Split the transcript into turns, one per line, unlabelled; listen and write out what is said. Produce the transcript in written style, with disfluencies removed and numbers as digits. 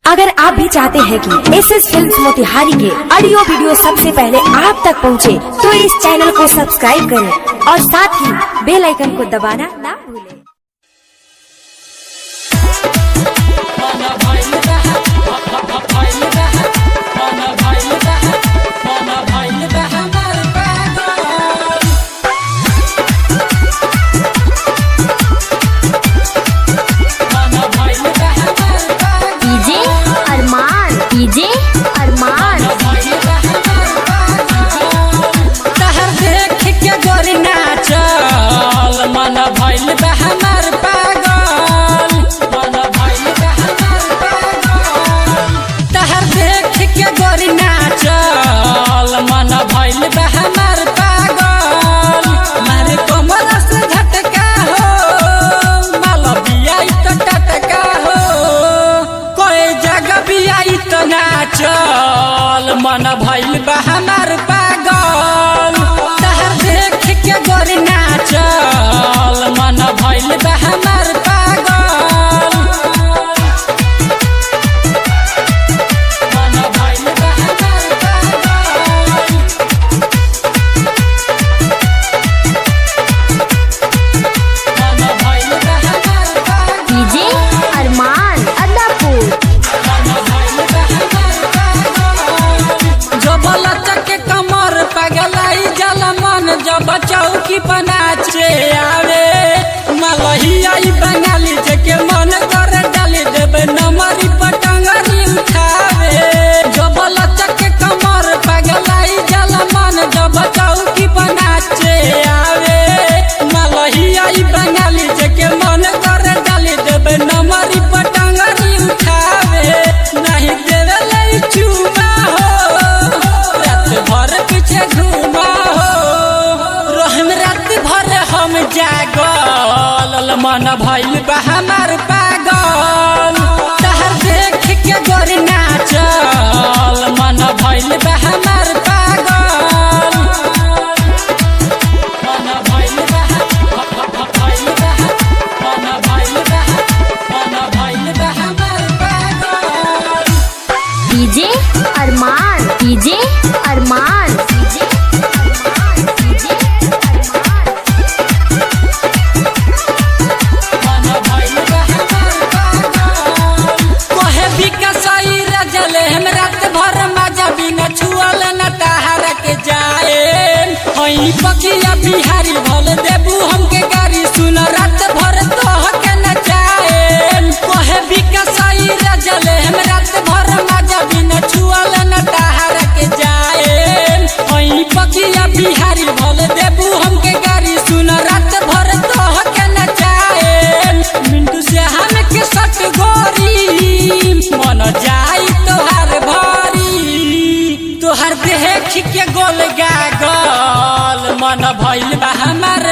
अगर आप भी चाहते हैं कि एसएस फिल्म्स मोतिहारी के ऑडियो वीडियो सबसे पहले आप तक पहुंचे, तो इस चैनल को सब्सक्राइब करें और साथ ही बेल आइकन को दबाना ना भूलें।
डीजे अरमान
तहर देख के गोरी नाचल मन भइल बा हमार पागल, मन भइल बा हमार पागल। तहर देख के गोरी नाचल मन भइल बा हमार पागल। मारे कमर से झटका हो, मालविया तो टटका हो, कोई जगह भी आई तो नाचल मन भइल बा हमार पागल। तहर देख के गोरी नाचल मन भइल बा हमार पागल, मन भइल बा हमार पागल, मन भइल बा हमार पागल।
डीजे अरमान अदापुर
जब लचक के कमर पगलाई जल मन, जब चौकी पर नाचे आवे मलहिया बंगाली के मन कर डाली देवे नमरी पटंगरी उठावे। जब लचक के कमर पगलाई जल मन, जब चौकी पर नाचे आवे मलहिया बंगाली के मन कर डाली देवे नमरी पटंगरी उठावे। नहीं देवे ले चूमा हो, रात भर पीछे घूमा हो, रहम रात भर हम जागल मन भइल बा हमार पागल। तहर देख के गोरी नाचल मन भइल बा हमार पागल, मन भइल बा भइल बा, मन भइल बा, मन भइल बा हमार पागल।
डीजे अरमान डीजे अरमान डीजे अरमान डीजे
मन भइल बा हमार पागल। कोहे बिकसई रजले हम रात भर मजा बिना छुअल न तहार के जाए। हई पकिया बिहारी भल देबू हमके गारी, सुन रात भर तोह के नचाए। कोहे बिकसई रजले हम रात भर मजा बिना छुअल न तहार के जाए। हई पकिया बिहारी भल देबू हमके गारी, सुन रात भर तोह के नचाए। मिंटू से हम के सट गोरी मन जाई तोहार भारी। तोहर देख के गोल गागल मन भइल बा हमार